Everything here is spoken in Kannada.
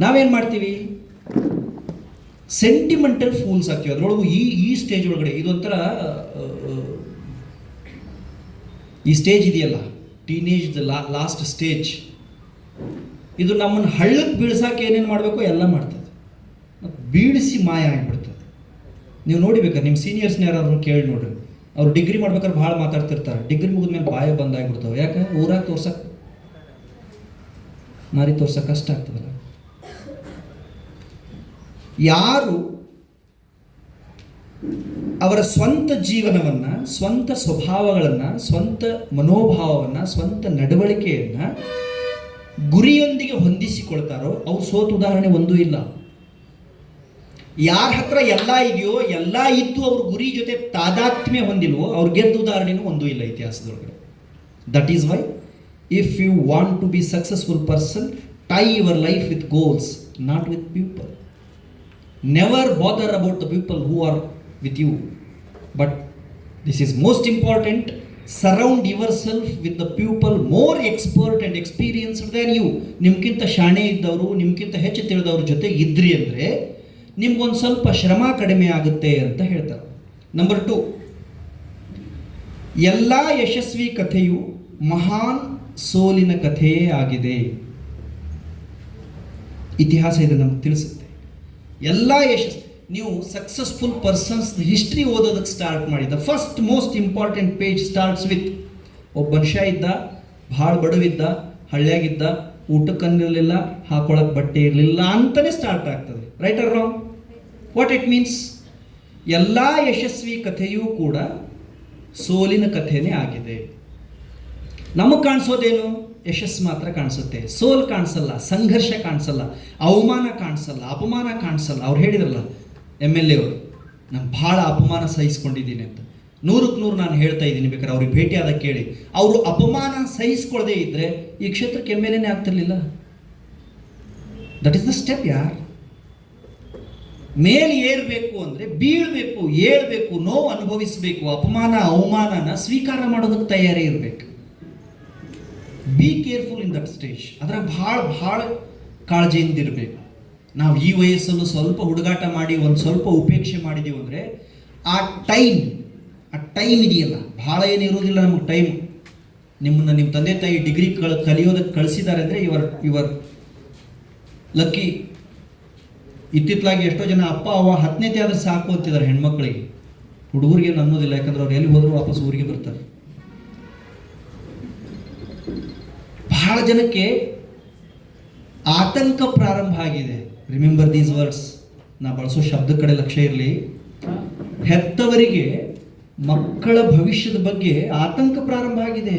ನಾವೇನು ಮಾಡ್ತೀವಿ, ಸೆಂಟಿಮೆಂಟಲ್ ಫೂಲ್ಸ್ ಆಗ್ತೀವಿ. ಅದರೊಳಗೂ ಈ ಸ್ಟೇಜ್ ಒಳಗಡೆ ಇದೊಂಥರ ಈ ಸ್ಟೇಜ್ ಇದೆಯಲ್ಲ, ಟೀನೇಜ್ ಲಾಸ್ಟ್ ಸ್ಟೇಜ್, ಇದು ನಮ್ಮನ್ನು ಹಳ್ಳಕ್ಕೆ ಬೀಳ್ಸಕ್ಕೆ ಏನೇನು ಮಾಡಬೇಕು ಎಲ್ಲ ಮಾಡ್ತದೆ, ಬೀಳಿಸಿ ಮಾಯ ಆಗಿಬಿಡ್ತದೆ. ನೀವು ನೋಡಿಬೇಕಾರೆ ನಿಮ್ಮ ಸೀನಿಯರ್ಸ್ನ ಯಾರಾದ್ರೂ ಕೇಳಿ ನೋಡ್ರಿ, ಅವ್ರು ಡಿಗ್ರಿ ಮಾಡ್ಬೇಕಾದ್ರೆ ಭಾಳ ಮಾತಾಡ್ತಿರ್ತಾರೆ, ಡಿಗ್ರಿ ಮುಗಿದ್ಮೇಲೆ ಬಾಯ ಬಂದಾಗ್ಬಿಡ್ತಾವೆ. ಯಾಕೆ? ಊರಾಗ ತೋರ್ಸಕ್ಕೆ ಮಾರಿ ತೋರ್ಸಕ್ಕೆ ಕಷ್ಟ ಆಗ್ತದಲ್ಲ. ಯಾರು ಅವರ ಸ್ವಂತ ಜೀವನವನ್ನು, ಸ್ವಂತ ಸ್ವಭಾವಗಳನ್ನು, ಸ್ವಂತ ಮನೋಭಾವವನ್ನು, ಸ್ವಂತ ನಡವಳಿಕೆಯನ್ನು ಗುರಿಯೊಂದಿಗೆ ಹೊಂದಿಸಿಕೊಳ್ತಾರೋ ಅವ್ರು ಸೋತ ಉದಾಹರಣೆ ಒಂದೂ ಇಲ್ಲ. ಯಾರ ಹತ್ರ ಎಲ್ಲ ಇದೆಯೋ, ಎಲ್ಲ ಇದ್ದು ಅವ್ರ ಗುರಿ ಜೊತೆ ತಾದಾತ್ಮ್ಯ ಹೊಂದಿಲ್ವೋ ಅವ್ರು ಗೆದ್ದ ಉದಾಹರಣೆನೂ ಒಂದೂ ಇಲ್ಲ ಇತಿಹಾಸದೊಳಗಡೆ. That is why if you want to be successful person, tie your life with goals, not with people. Never bother about the people who are with you, but this is most important, surround yourself with the people more expert and experienced than you. ನಿಮ್ಗಿಂತ ಶಾಣೆ ಇದ್ದವರು, ನಿಮ್ಗಿಂತ ಹೆಚ್ಚು ತಿಳಿದವ್ರ ಜೊತೆ ಇದ್ರಿ ಅಂದರೆ ನಿಮ್ಗೊಂದು ಸ್ವಲ್ಪ ಶ್ರಮ ಕಡಿಮೆ ಆಗುತ್ತೆ ಅಂತ ಹೇಳ್ತಾರೆ. ನಂಬರ್ 2, ಎಲ್ಲ ಯಶಸ್ವಿ ಕಥೆಯು ಮಹಾನ್ ಸೋಲಿನ ಕಥೆಯೇ ಆಗಿದೆ. ಇತಿಹಾಸ ಇದು ನಮ್ಗೆ ತಿಳಿಸುತ್ತೆ. ಎಲ್ಲ ಯಶಸ್ವಿ, ನೀವು ಸಕ್ಸಸ್ಫುಲ್ ಪರ್ಸನ್ಸ್ ಹಿಸ್ಟ್ರಿ ಓದೋದಕ್ಕೆ ಸ್ಟಾರ್ಟ್ ಮಾಡಿದ first most important page starts with ಒಬ್ಬ ಮನುಷ್ಯ ಇದ್ದ, ಭಾಳ ಬಡವಿದ್ದ, ಹಳ್ಳಿಯಾಗಿದ್ದ, ಊಟಕ್ಕನ್ನಿರಲಿಲ್ಲ, ಹಾಕೊಳ್ಳೋಕೆ ಬಟ್ಟೆ ಇರಲಿಲ್ಲ ಅಂತಲೇ ಸ್ಟಾರ್ಟ್ ಆಗ್ತದೆ. Right or wrong? What it means? ಎಲ್ಲ ಯಶಸ್ವಿ ಕಥೆಯೂ ಕೂಡ ಸೋಲಿನ ಕಥೆನೇ ಆಗಿದೆ. ನಮಗೆ ಕಾಣಿಸೋದೇನು? ಯಶಸ್ಸು ಮಾತ್ರ ಕಾಣಿಸುತ್ತೆ, ಸೋಲ್ ಕಾಣಿಸಲ್ಲ, ಸಂಘರ್ಷ ಕಾಣಿಸಲ್ಲ, ಅವಮಾನ ಕಾಣಿಸಲ್ಲ, ಅಪಮಾನ ಕಾಣಿಸಲ್ಲ. ಅವ್ರು ಹೇಳಿದ್ರಲ್ಲ MLA ಅವರು, ನಾನು ಭಾಳ ಅಪಮಾನ ಸಹಿಸ್ಕೊಂಡಿದ್ದೀನಿ ಅಂತ. 100ಕ್ಕೆ 100 ನಾನು ಹೇಳ್ತಾ ಇದ್ದೀನಿ, ಬೇಕಾದ್ರೆ ಅವ್ರಿಗೆ ಭೇಟಿ ಆದಾಗ ಕೇಳಿ. ಅವರು ಅಪಮಾನ ಸಹಿಸ್ಕೊಳ್ಳದೆ ಇದ್ದರೆ ಈ ಕ್ಷೇತ್ರಕ್ಕೆ MLAನೇ ಆಗ್ತಿರ್ಲಿಲ್ಲ. ದಟ್ ಈಸ್ ದ ಸ್ಟೆಪ್ ಯಾರ್. ಮೇಲೆ ಏರಬೇಕು ಅಂದರೆ ಬೀಳಬೇಕು, ಏಳಬೇಕು, ನೋವು ಅನುಭವಿಸಬೇಕು, ಅಪಮಾನ ಅವಮಾನನ ಸ್ವೀಕಾರ ಮಾಡೋದಕ್ಕೆ ತಯಾರಿ ಇರಬೇಕು. Be careful in that stage. ಅದರ ಭಾಳ ಕಾಳಜಿಯಿಂದ ಇರಬೇಕು. ನಾವು ಈ ವಯಸ್ಸಲ್ಲೂ ಸ್ವಲ್ಪ ಹುಡುಗಾಟ ಮಾಡಿ ಒಂದು ಸ್ವಲ್ಪ ಉಪೇಕ್ಷೆ ಮಾಡಿದ್ದೀವಿ ಅಂದರೆ ಆ ಟೈಮ್ ಇದೆಯಲ್ಲ, ಭಾಳ ಏನಿರೋದಿಲ್ಲ ನಮಗೆ ಟೈಮ್. ನಿಮ್ಮ ತಂದೆ ತಾಯಿ ಡಿಗ್ರಿ ಕಲಿಯೋದಕ್ಕೆ ಕಳಿಸಿದ್ದಾರೆ ಅಂದರೆ ಇವರ್ ಲಕ್ಕಿ. ಇತ್ತಿತ್ತಲಾಗಿ ಎಷ್ಟೋ ಜನ ಅಪ್ಪ ಅವ್ವ 10ನೇತೆ ಆದ್ರೆ ಸಾಕು ಅಂತಿದ್ದಾರೆ ಹೆಣ್ಮಕ್ಳಿಗೆ. ಹುಡುಗರಿಗೆ ಅನ್ನೋದಿಲ್ಲ, ಯಾಕಂದ್ರೆ ಅವ್ರು ಎಲ್ಲಿ ಹೋದರೂ ವಾಪಸ್ ಊರಿಗೆ ಬರ್ತಾರೆ. ಬಹಳ ಜನಕ್ಕೆ ಆತಂಕ ಪ್ರಾರಂಭ ಆಗಿದೆ. Remember these words. ನಾ ಬಳಸೋ ಶಬ್ದ ಕಡೆ ಲಕ್ಷ್ಯ ಇರಲಿ. ಹೆತ್ತವರಿಗೆ ಮಕ್ಕಳ ಭವಿಷ್ಯದ ಬಗ್ಗೆ ಆತಂಕ ಪ್ರಾರಂಭ ಆಗಿದೆ.